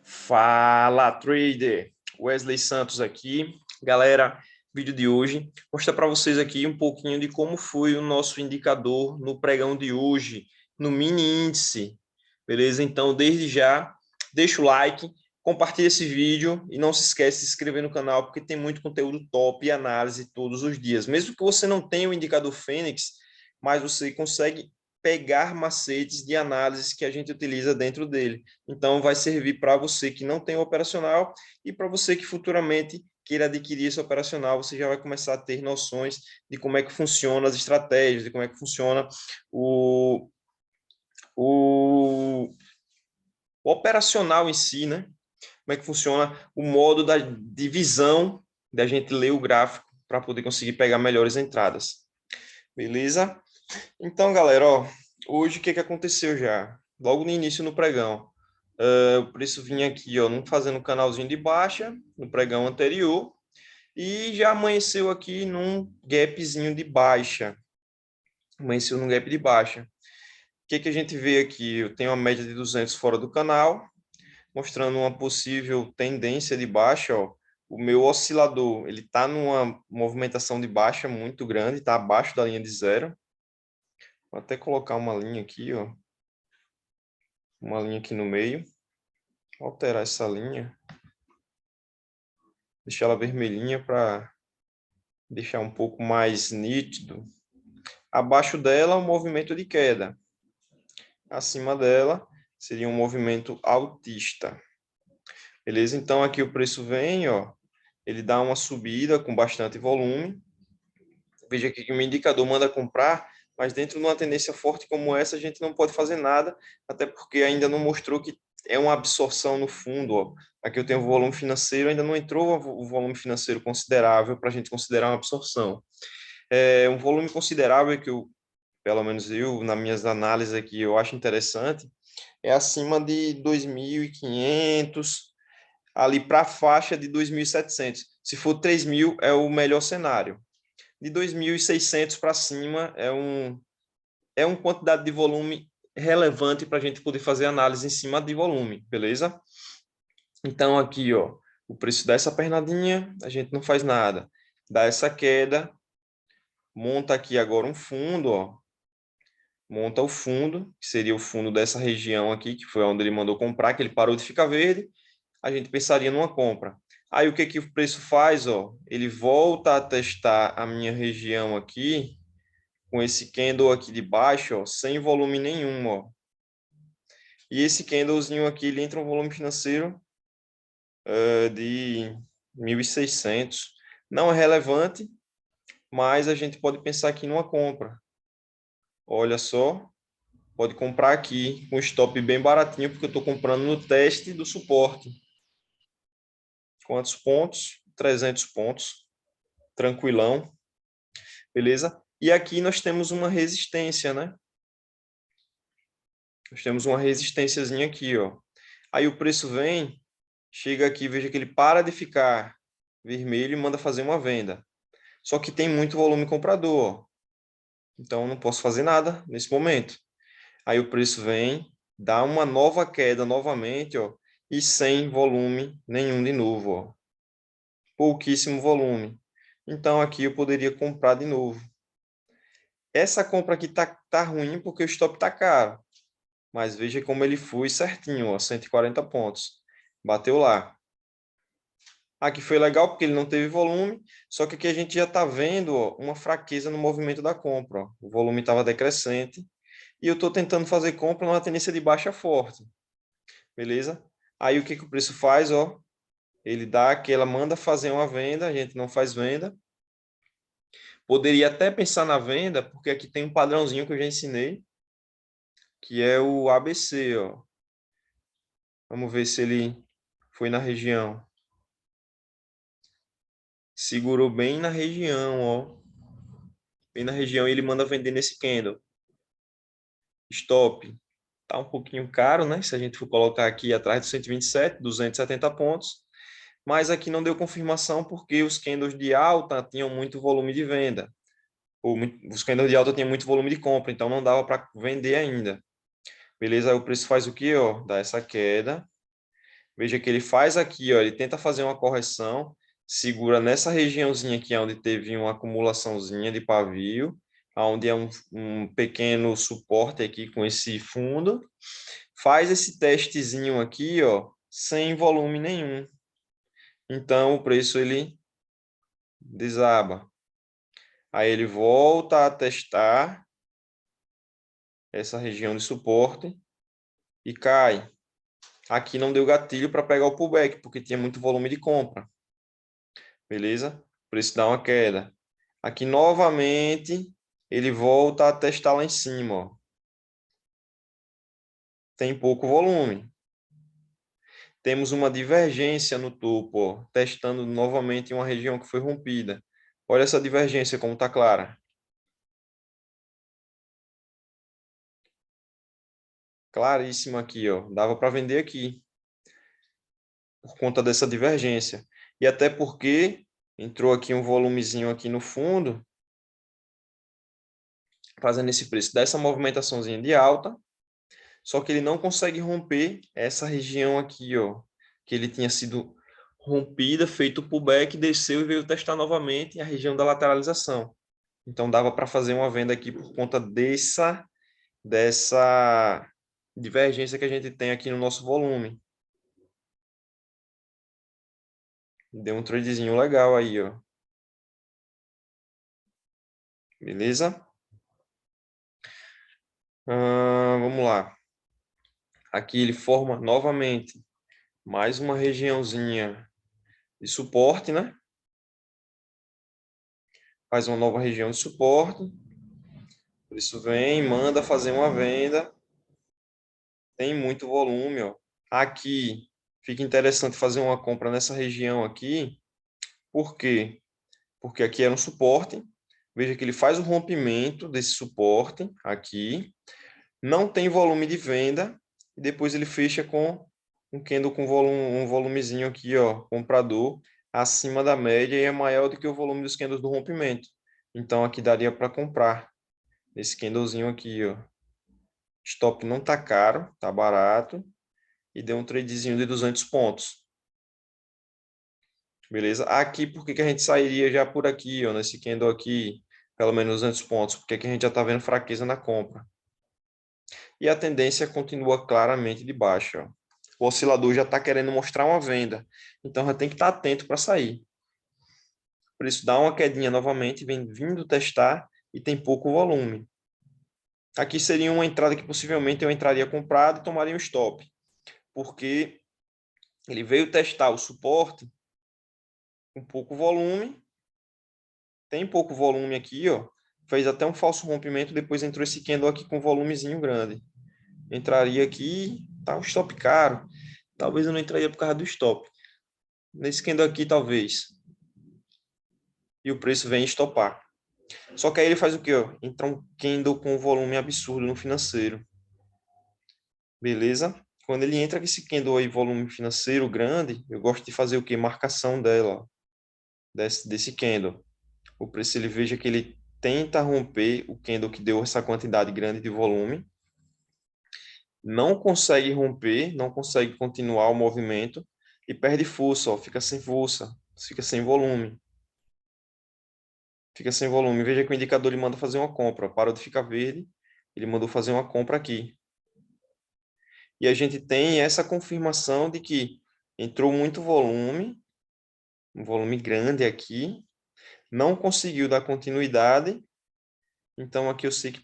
Fala, trader! Wesley Santos aqui. Galera, vídeo de hoje, mostrar para vocês aqui um pouquinho de como foi o nosso indicador no pregão de hoje, no mini índice. Beleza? Então, desde já, deixa o like, compartilha esse vídeo e não se esquece de se inscrever no canal, porque tem muito conteúdo top e análise todos os dias. Mesmo que você não tenha o indicador Fênix, mas você consegue pegar macetes de análise que a gente utiliza dentro dele. Então, vai servir para você que não tem o operacional e para você que futuramente queira adquirir esse operacional, você já vai começar a ter noções de como é que funciona as estratégias, de como é que funciona o, o, o operacional em si, né? Como é que funciona o modo da divisão da gente ler o gráfico para poder conseguir pegar melhores entradas. Beleza? Então, galera, ó, hoje o que aconteceu já? Logo no início no pregão, o preço vinha aqui, ó, fazendo um canalzinho de baixa no pregão anterior e já amanheceu aqui num gapzinho de baixa. Amanheceu num gap de baixa. O que a gente vê aqui? Eu tenho uma média de 200 fora do canal, mostrando uma possível tendência de baixa, ó. O meu oscilador, ele está numa movimentação de baixa muito grande, está abaixo da linha de zero. Vou até colocar uma linha aqui, ó. Uma linha aqui no meio. Vou alterar essa linha. Deixar ela vermelhinha para deixar um pouco mais nítido. Abaixo dela, um movimento de queda. Acima dela, seria um movimento altista. Beleza? Então, aqui o preço vem, ó. Ele dá uma subida com bastante volume. Veja aqui que o indicador manda comprar, mas dentro de uma tendência forte como essa, a gente não pode fazer nada, até porque ainda não mostrou que é uma absorção no fundo. Ó. Aqui eu tenho o volume financeiro, ainda não entrou o volume financeiro considerável para a gente considerar uma absorção. É um volume considerável que eu, pelo menos eu, nas minhas análises aqui, eu acho interessante, é acima de 2.500, ali para a faixa de 2.700. Se for 3.000, é o melhor cenário. De 2.600 para cima é uma quantidade de volume relevante para a gente poder fazer análise em cima de volume, beleza? Então, aqui, ó, o preço dessa pernadinha, a gente não faz nada. Dá essa queda, monta aqui agora um fundo, ó. Monta o fundo, que seria o fundo dessa região aqui, que foi onde ele mandou comprar, que ele parou de ficar verde, a gente pensaria numa compra. Aí, o que o preço faz, ó? Ele volta a testar a minha região aqui, com esse candle aqui de baixo, ó, sem volume nenhum, ó. E esse candlezinho aqui, ele entra um volume financeiro de 1.600. Não é relevante, mas a gente pode pensar aqui numa compra. Olha só, pode comprar aqui com stop bem baratinho, porque eu estou comprando no teste do suporte. Quantos pontos? 300 pontos. Tranquilão. Beleza? E aqui nós temos uma resistência, né? Nós temos uma resistênciazinha aqui, ó. Aí o preço vem, chega aqui, veja que ele para de ficar vermelho e manda fazer uma venda. Só que tem muito volume comprador, ó. Então não posso fazer nada nesse momento. Aí o preço vem, dá uma nova queda novamente, ó, e sem volume nenhum de novo, ó. Pouquíssimo volume. Então aqui eu poderia comprar de novo. Essa compra aqui tá ruim porque o stop tá caro. Mas veja como ele foi certinho, ó, 140 pontos. Bateu lá. Aqui foi legal porque ele não teve volume, só que aqui a gente já está vendo, ó, uma fraqueza no movimento da compra. Ó. O volume estava decrescente e eu estou tentando fazer compra numa tendência de baixa forte. Beleza? Aí o que o preço faz? Ó, ele dá aquela, manda fazer uma venda, a gente não faz venda. Poderia até pensar na venda, porque aqui tem um padrãozinho que eu já ensinei, que é o ABC. Ó. Vamos ver se ele foi na região. Segurou bem na região, ó. Bem na região e ele manda vender nesse candle. Stop. Tá um pouquinho caro, né? Se a gente for colocar aqui atrás do 127, 270 pontos. Mas aqui não deu confirmação porque os candles de alta tinham muito volume de venda. Os candles de alta tinham muito volume de compra, então não dava para vender ainda. Beleza? Aí o preço faz o quê? Ó, dá essa queda. Veja que ele faz aqui, ó, ele tenta fazer uma correção, segura nessa regiãozinha aqui, onde teve uma acumulaçãozinha de pavio, onde é um pequeno suporte aqui com esse fundo, faz esse testezinho aqui, ó, sem volume nenhum. Então, o preço ele desaba. Aí ele volta a testar essa região de suporte e cai. Aqui não deu gatilho para pegar o pullback, porque tinha muito volume de compra. Beleza? O preço dá uma queda. Aqui novamente ele volta a testar lá em cima, ó. Tem pouco volume. Temos uma divergência no topo, ó, testando novamente uma região que foi rompida. Olha essa divergência como está clara. Claríssima aqui, ó. Dava para vender aqui por conta dessa divergência. E até porque entrou aqui um volumezinho aqui no fundo, fazendo esse preço dessa movimentaçãozinha de alta, só que ele não consegue romper essa região aqui, ó, que ele tinha sido rompida, feito o pullback, desceu e veio testar novamente a região da lateralização. Então dava para fazer uma venda aqui por conta dessa divergência que a gente tem aqui no nosso volume. Deu um tradezinho legal aí, ó. Beleza? Vamos lá. Aqui ele forma novamente mais uma regiãozinha de suporte, né? Faz uma nova região de suporte. Por isso vem, manda fazer uma venda. Tem muito volume, ó. Aqui fica interessante fazer uma compra nessa região aqui. Por quê? Porque aqui era um suporte. Veja que ele faz o rompimento desse suporte aqui. Não tem volume de venda. E depois ele fecha com um candle com volume, um volumezinho aqui, ó, comprador, acima da média e é maior do que o volume dos candles do rompimento. Então aqui daria para comprar esse candlezinho aqui, ó. Stop não tá caro, tá barato e deu um tradezinho de 200 pontos. Beleza? Aqui, por que que a gente sairia já por aqui, ó, nesse candle aqui, pelo menos 200 pontos? Porque aqui a gente já tá vendo fraqueza na compra. E a tendência continua claramente de baixa, ó. O oscilador já está querendo mostrar uma venda. Então, já tem que estar atento para sair. Por isso, dá uma quedinha novamente, vem vindo testar e tem pouco volume. Aqui seria uma entrada que possivelmente eu entraria comprado e tomaria um stop. Porque ele veio testar o suporte com pouco volume. Tem pouco volume aqui, ó. Fez até um falso rompimento, depois entrou esse candle aqui com volumezinho grande. Entraria aqui, tá um stop caro. Talvez eu não entraria por causa do stop. Nesse candle aqui, talvez. E o preço vem estopar. Só que aí ele faz o quê? Ó? Entra um candle com um volume absurdo no financeiro. Beleza? Quando ele entra com esse candle aí, volume financeiro grande, eu gosto de fazer o quê? Marcação dela, ó, desse candle. O preço, ele veja que ele tenta romper o candle que deu essa quantidade grande de volume. Não consegue romper, não consegue continuar o movimento e perde força, ó, fica sem força, fica sem volume. Fica sem volume. Veja que o indicador ele manda fazer uma compra. Parou de ficar verde, ele mandou fazer uma compra aqui. E a gente tem essa confirmação de que entrou muito volume, um volume grande aqui, não conseguiu dar continuidade, então aqui eu sei que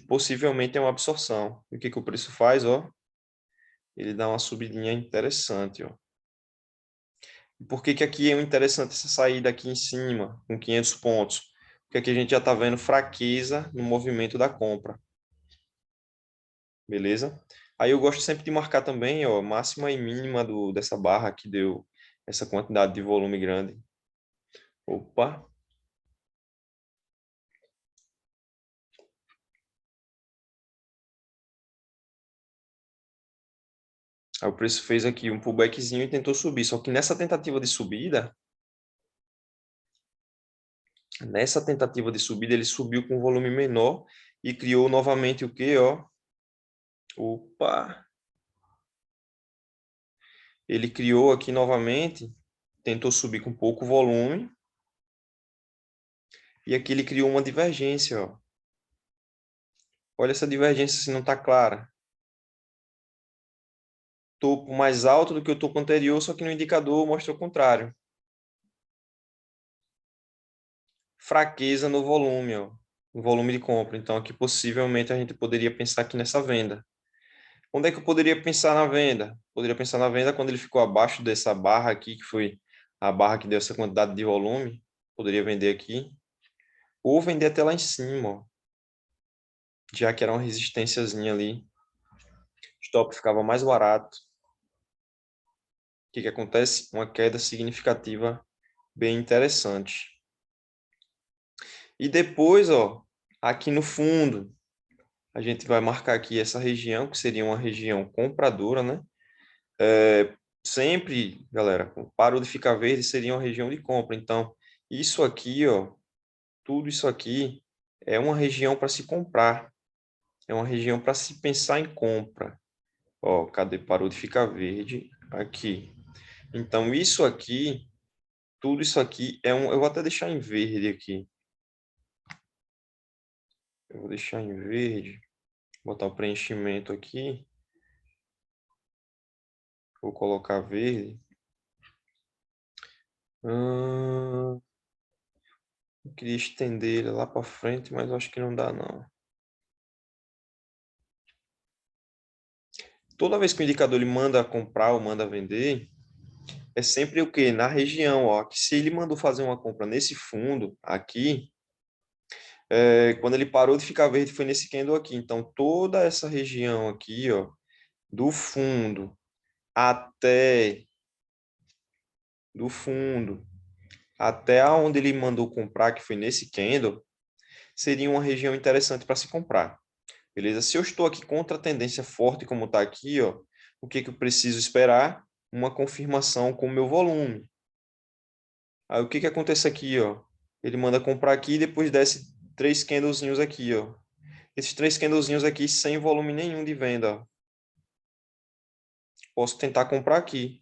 possivelmente é uma absorção. E o que que o preço faz, ó? Ele dá uma subidinha interessante, ó. Por que que aqui é interessante essa saída aqui em cima, com 500 pontos? Porque aqui a gente já está vendo fraqueza no movimento da compra. Beleza? Aí eu gosto sempre de marcar também, ó, máxima e mínima dessa barra que deu essa quantidade de volume grande. Opa! Aí o preço fez aqui um pullbackzinho e tentou subir. Só que nessa tentativa de subida, ele subiu com um volume menor e criou novamente o quê, ó? Opa! Ele criou aqui novamente, tentou subir com pouco volume. E aqui ele criou uma divergência, ó. Olha essa divergência se não está clara. Topo mais alto do que o topo anterior, só que no indicador mostra o contrário. Fraqueza no volume, ó, no volume de compra. Então, aqui possivelmente a gente poderia pensar aqui nessa venda. Onde é que eu poderia pensar na venda? Poderia pensar na venda quando ele ficou abaixo dessa barra aqui, que foi a barra que deu essa quantidade de volume. Poderia vender aqui. Ou vender até lá em cima, ó, já que era uma resistênciazinha ali. Stop ficava mais barato. O que que acontece? Uma queda significativa bem interessante. E depois, ó, aqui no fundo, a gente vai marcar aqui essa região, que seria uma região compradora, né? Sempre, galera, parou de ficar verde, seria uma região de compra. Então, isso aqui, ó, tudo isso aqui é uma região para se comprar. É uma região para se pensar em compra. Ó, cadê? Parou de ficar verde aqui. Então, isso aqui, tudo isso aqui é um. Eu vou até deixar em verde aqui. Eu vou deixar em verde. Botar o preenchimento aqui. Vou colocar verde. Eu queria estender ele lá para frente, mas eu acho que não dá não. Toda vez que o indicador ele manda comprar ou manda vender, é sempre o quê? Na região, ó, que se ele mandou fazer uma compra nesse fundo aqui, quando ele parou de ficar verde foi nesse candle aqui. Então toda essa região aqui, ó, do fundo até do fundo até onde ele mandou comprar, que foi nesse candle, seria uma região interessante para se comprar. Beleza? Se eu estou aqui contra a tendência forte, como está aqui, ó, o que que eu preciso esperar? Uma confirmação com o meu volume. Aí o que que acontece aqui, ó? Ele manda comprar aqui e depois desce três candlezinhos aqui, ó. Esses três candlezinhos aqui sem volume nenhum de venda, ó. Posso tentar comprar aqui.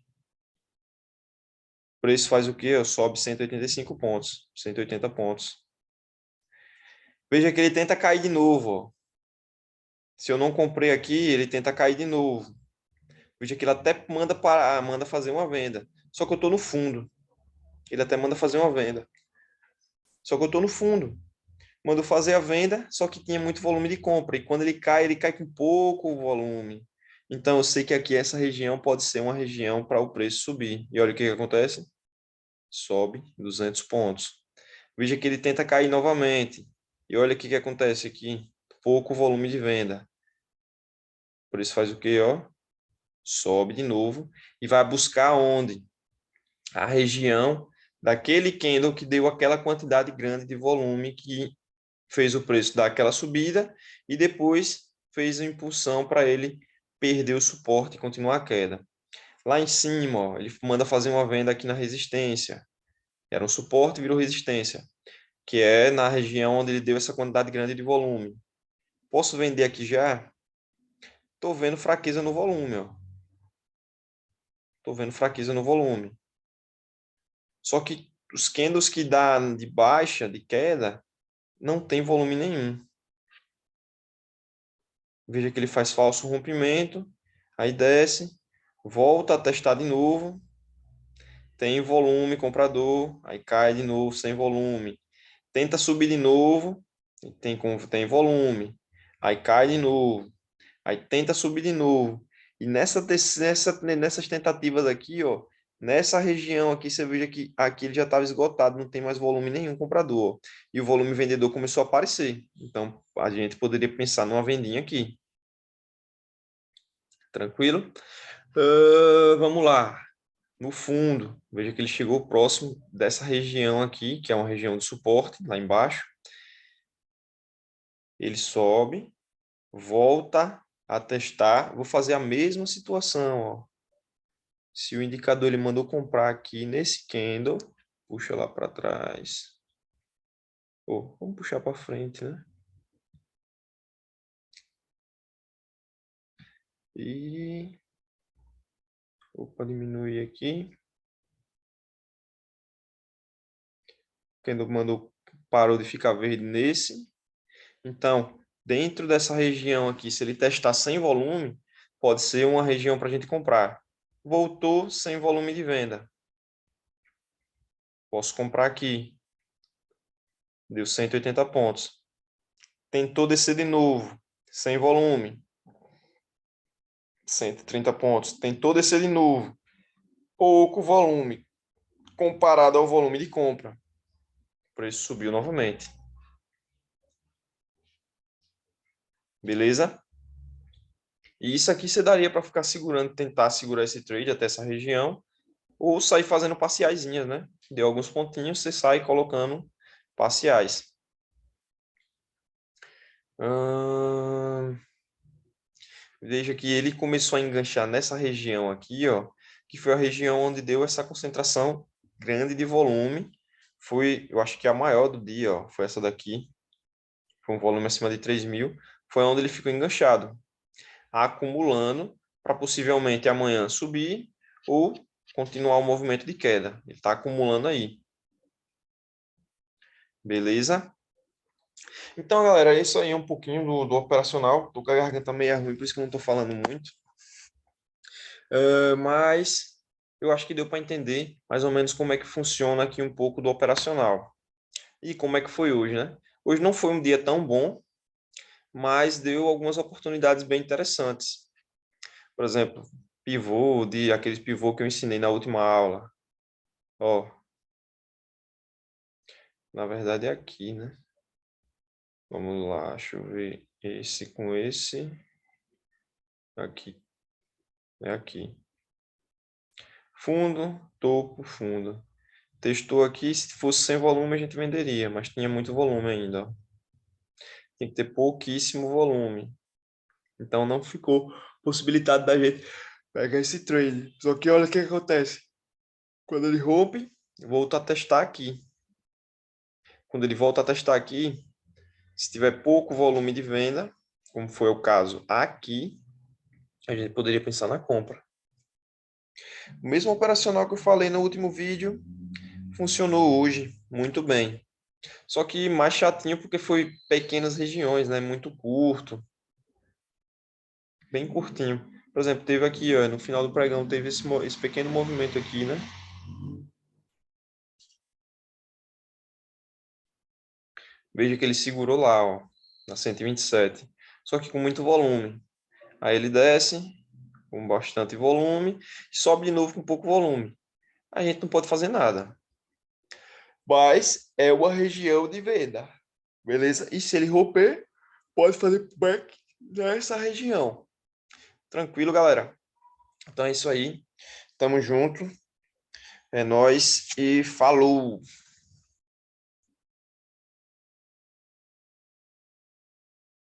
O preço faz o quê? Ó? Sobe 185 pontos, 180 pontos. Veja que ele tenta cair de novo, ó. Se eu não comprei aqui, ele tenta cair de novo. Veja que ele até manda parar, manda fazer uma venda. Só que eu estou no fundo. Ele até manda fazer uma venda. Só que eu estou no fundo. Mandou fazer a venda, só que tinha muito volume de compra. E quando ele cai com pouco volume. Então eu sei que aqui essa região pode ser uma região para o preço subir. E olha o que que acontece. Sobe 200 pontos. Veja que ele tenta cair novamente. E olha o que que acontece aqui. Pouco volume de venda. Por isso faz o quê, ó? Sobe de novo e vai buscar onde? A região daquele candle que deu aquela quantidade grande de volume que fez o preço dar aquela subida e depois fez a impulsão para ele perder o suporte e continuar a queda. Lá em cima, ó, ele manda fazer uma venda aqui na resistência. Era um suporte e virou resistência, que é na região onde ele deu essa quantidade grande de volume. Posso vender aqui já? Estou vendo fraqueza no volume, ó. Estou vendo fraqueza no volume. Só que os candles que dá de baixa, de queda, não tem volume nenhum. Veja que ele faz falso rompimento, aí desce, volta a testar de novo, tem volume comprador, aí cai de novo sem volume. Tenta subir de novo, tem volume, aí cai de novo, aí tenta subir de novo. E nessas tentativas aqui, ó, nessa região aqui, você veja que aqui ele já estava esgotado, não tem mais volume nenhum comprador. E o volume vendedor começou a aparecer. Então, a gente poderia pensar numa vendinha aqui. Tranquilo? Vamos lá. No fundo, veja que ele chegou próximo dessa região aqui, que é uma região de suporte, lá embaixo. Ele sobe, volta a testar. Vou fazer a mesma situação, ó. Se o indicador ele mandou comprar aqui nesse candle, puxa lá para trás. Vamos puxar para frente, né? E Opa, diminuir aqui. Quem mandou parou de ficar verde nesse. Então, dentro dessa região aqui, se ele testar sem volume, pode ser uma região para a gente comprar. Voltou sem volume de venda. Posso comprar aqui. Deu 180 pontos. Tentou descer de novo, sem volume. 130 pontos. Tentou descer de novo. Pouco volume comparado ao volume de compra. O preço subiu novamente. Beleza? E isso aqui você daria para ficar segurando, tentar segurar esse trade até essa região, ou sair fazendo parciaisinhas, né? Deu alguns pontinhos, você sai colocando parciais. Veja que ele começou a enganchar nessa região aqui, ó, que foi a região onde deu essa concentração grande de volume. Foi, eu acho que a maior do dia, ó, foi essa daqui. Foi um volume acima de 3.000. Foi onde ele ficou enganchado, acumulando para possivelmente amanhã subir ou continuar o movimento de queda. Ele está acumulando aí. Beleza? Então, galera, é isso aí, um pouquinho do operacional. Tô com a garganta meio ruim, por isso que eu não tô falando muito. Mas eu acho que deu para entender mais ou menos como é que funciona aqui um pouco do operacional. E como é que foi hoje, né? Hoje não foi um dia tão bom, mas deu algumas oportunidades bem interessantes. Por exemplo, pivô, de aqueles pivô que eu ensinei na última aula. Ó, na verdade é aqui, né? Vamos lá, deixa eu ver esse com esse. Aqui, é aqui. Fundo, topo, fundo. Testou aqui, se fosse sem volume a gente venderia, mas tinha muito volume ainda, ó. Tem que ter pouquíssimo volume. Então não ficou possibilidade da gente pegar esse trade. Só que olha o que acontece. Quando ele rompe, volta a testar aqui. Quando ele volta a testar aqui, se tiver pouco volume de venda, como foi o caso aqui, a gente poderia pensar na compra. O mesmo operacional que eu falei no último vídeo funcionou hoje muito bem. Só que mais chatinho porque foi pequenas regiões, né? Muito curto, bem curtinho. Por exemplo, teve aqui, ó, no final do pregão, teve esse pequeno movimento aqui, né? Veja que ele segurou lá, ó, na 127. Só que com muito volume. Aí ele desce com bastante volume, sobe de novo com pouco volume. A gente não pode fazer nada. Mas é uma região de venda. Beleza? E se ele romper, pode fazer back nessa região. Tranquilo, galera? Então é isso aí. Tamo junto. É nóis e falou!